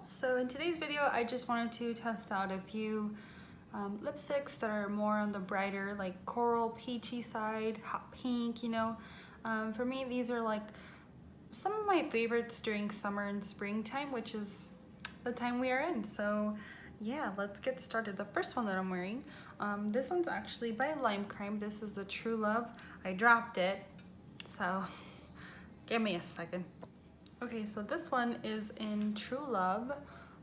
So in today's video, I just wanted to test out a few lipsticks that are more on the brighter, like coral, peachy side, hot pink, you know. For me, these are like some of my favorites during summer and springtime, which is the time we are in. So yeah, let's get started. The first one that I'm wearing, this one's actually by Lime Creme. This is the True Love. I dropped it, so give me a second. Okay, so this one is in True Love.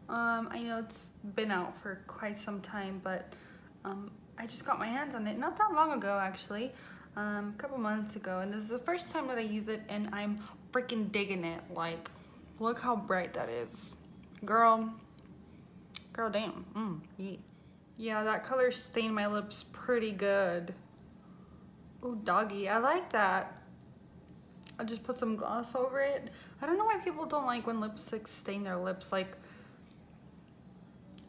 I know it's been out for quite some time, but I just got my hands on it not that long ago, actually, a couple months ago, and this is the first time that I use it, and I'm freaking digging it. Like, look how bright that is, girl damn. Yeah, that color stained my lips pretty good. Oh, doggy, I like that. I'll just put some gloss over it. I don't know why people don't like when lipsticks stain their lips. Like,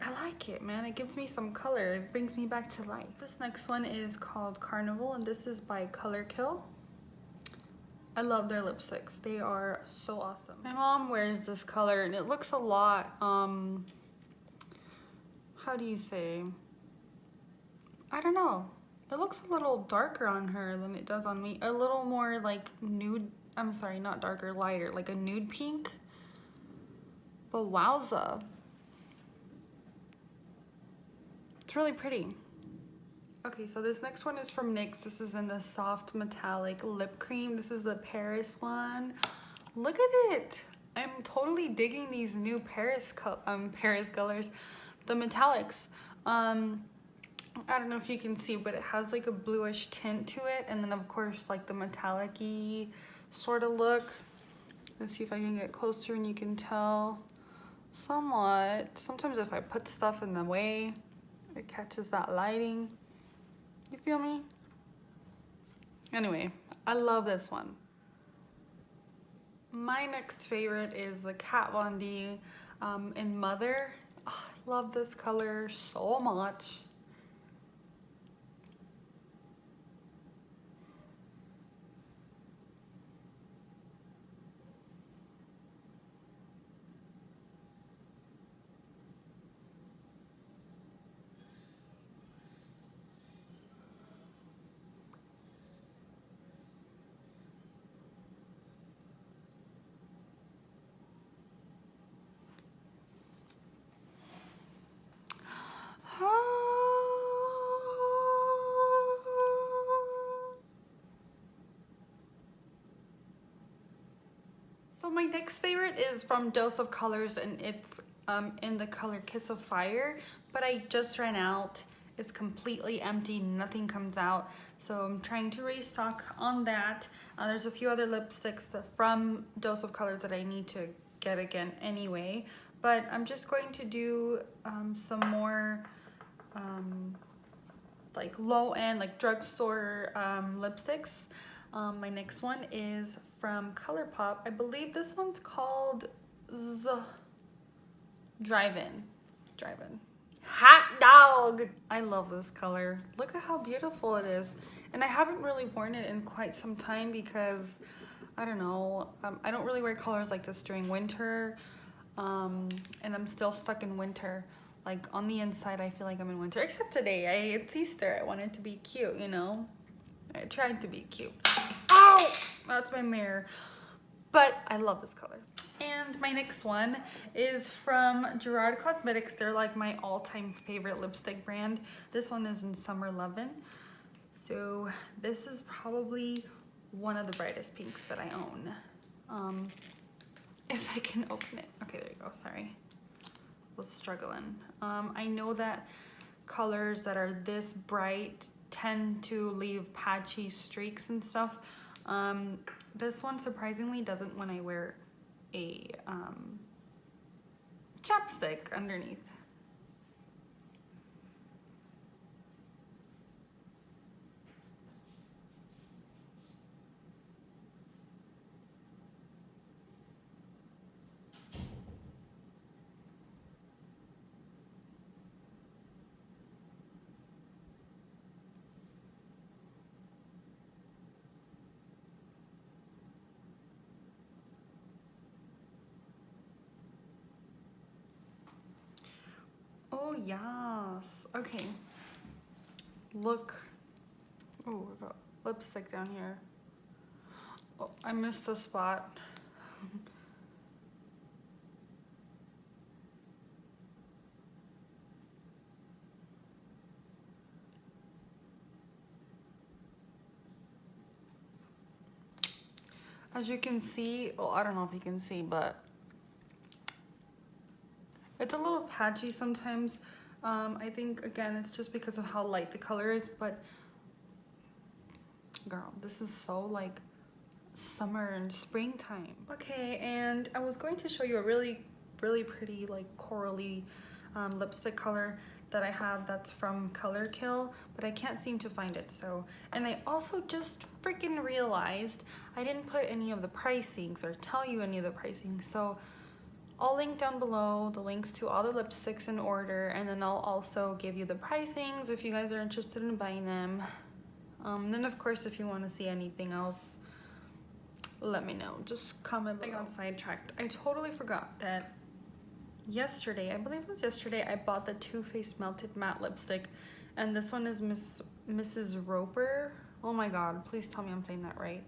I like it, man. It gives me some color. It brings me back to life. This next one is called Carnival, and this is by Color Kill. I love their lipsticks. They are so awesome. My mom wears this color, and it looks a lot, how do you say? I don't know. It looks a little darker on her than it does on me. A little more like nude. I'm sorry, not darker, lighter, like a nude pink. But wowza. It's really pretty. Okay, so this next one is from NYX. This is in the soft metallic lip cream. This is the Paris one. Look at it. I'm totally digging these new Paris colors, the metallics. I don't know if you can see, but it has like a bluish tint to it, and then of course like the metallic-y sort of look. Let's see if I can get closer and you can tell somewhat. Sometimes if I put stuff in the way, it catches that lighting. You feel me? Anyway, I love this one. My next favorite is the Kat Von D in Mother. Oh, I love this color so much. So my next favorite is from Dose of Colors, and it's in the color Kiss of Fire, but I just ran out. It's completely empty, nothing comes out, so I'm trying to restock on that. There's a few other lipsticks from Dose of Colors that I need to get again anyway, but I'm just going to do some more like low-end, like drugstore lipsticks. My next one is from ColourPop. I believe this one's called Drive-In. Hot dog! I love this color. Look at how beautiful it is. And I haven't really worn it in quite some time because, I don't know, I don't really wear colors like this during winter. And I'm still stuck in winter. Like on the inside, I feel like I'm in winter. Except today, it's Easter. I wanted to be cute, you know? I tried to be cute. Ow! That's my mirror. But I love this color. And my next one is from Gerard Cosmetics. They're like my all-time favorite lipstick brand. This one is in Summer Lovin'. So this is probably one of the brightest pinks that I own. If I can open it. Okay, there you go, sorry. I was struggling. I know that colors that are this bright tend to leave patchy streaks and stuff. This one surprisingly doesn't when I wear a chapstick underneath. yes. Okay. Look. Oh, I got lipstick down here. Oh, I missed a spot. As you can see, well, I don't know if you can see, but it's a little patchy sometimes. I think, again, it's just because of how light the color is, but girl, this is so like summer and springtime. Okay, and I was going to show you a really pretty like corally lipstick color that I have that's from Color Kill, but I can't seem to find it. So, and I also just freaking realized I didn't put any of the pricings or tell you any of the pricing. So I'll link down below the links to all the lipsticks in order, and then I'll also give you the pricings if you guys are interested in buying them. Then of course, if you want to see anything else, let me know. Just comment below. I got sidetracked. I totally forgot that yesterday, I believe it was yesterday, I bought the Too Faced Melted Matte Lipstick, and this one is Mrs. Roper. Oh my god, please tell me I'm saying that right.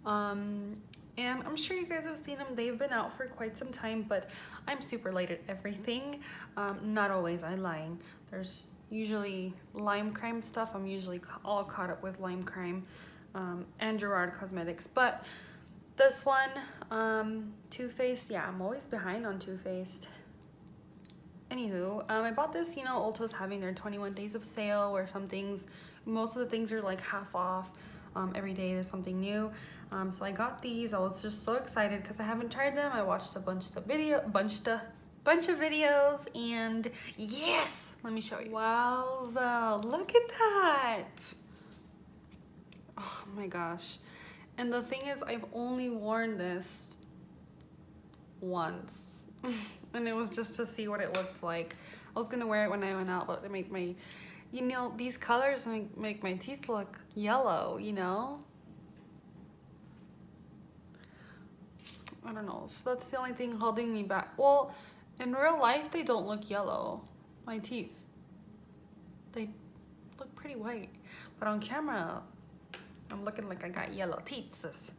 And I'm sure you guys have seen them. They've been out for quite some time, but I'm super late at everything. Not always, I'm lying. There's usually lime crime stuff. I'm usually all caught up with lime crime and Gerard Cosmetics. But this one, Too Faced, yeah, I'm always behind on Too Faced. Anywho, I bought this, you know, Ulta's having their 21 days of sale where some things, most of the things are like half off. Every day there's something new. So I got these. I was just so excited because I haven't tried them. I watched a bunch of videos, and yes, let me show you. Wowza, look at that. Oh my gosh. And the thing is, I've only worn this once. And it was just to see what it looked like. I was gonna wear it when I went out, but it made my, you know, these colors make my teeth look yellow, you know? I don't know, so that's the only thing holding me back. Well, in real life, they don't look yellow, my teeth. They look pretty white, but on camera, I'm looking like I got yellow teeth, sis.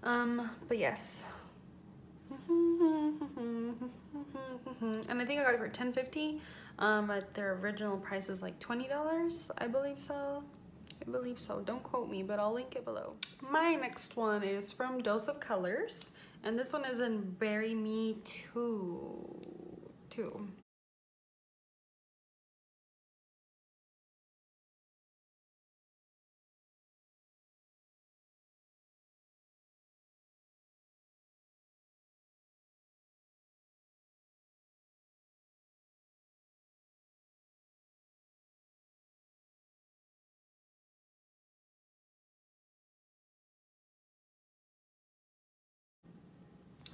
But yes. And I think I got it for $10.50. But their original price is like $20, I believe so. Don't quote me, but I'll link it below. My next one is from Dose of Colors, and this one is in Bury Me 2.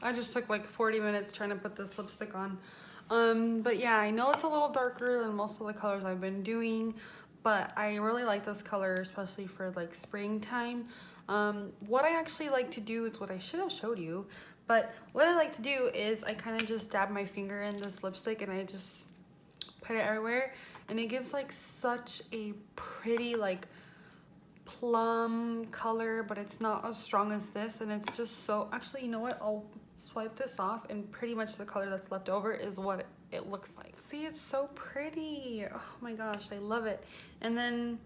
I just took like 40 minutes trying to put this lipstick on. But yeah, I know it's a little darker than most of the colors I've been doing, but I really like this color, especially for like springtime. What I actually like to do is what I should have showed you, but what I like to do is I kind of just dab my finger in this lipstick and I just put it everywhere, and it gives like such a pretty like plum color, but it's not as strong as this, and it's just so, actually, you know what, I'll swipe this off, and pretty much the color that's left over is what it looks like. See, it's so pretty. Oh my gosh, I love it. And then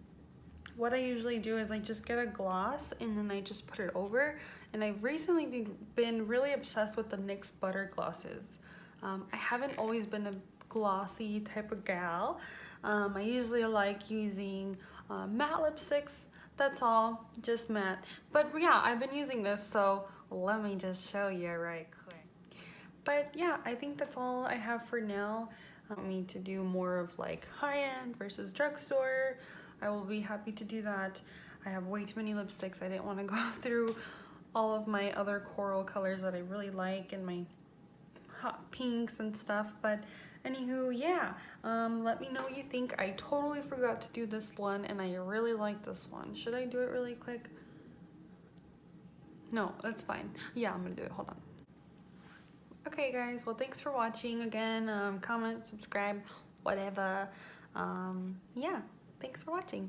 what I usually do is I just get a gloss and then I just put it over, and I've recently been really obsessed with the NYX butter glosses. I haven't always been a glossy type of gal. I usually like using matte lipsticks. That's all, just matte. But yeah, I've been using this, so let me just show you right quick. But yeah, I think that's all I have for now. I want me to do more of like high-end versus drugstore. I will be happy to do that. I have way too many lipsticks. I didn't want to go through all of my other coral colors that I really like and my hot pinks and stuff. But anywho, yeah, let me know what you think. I totally forgot to do this one, and I really like this one. Should I do it really quick? No, that's fine. Yeah, I'm gonna do it. Hold on. Okay guys, well thanks for watching again. Comment, subscribe, whatever. Yeah, thanks for watching.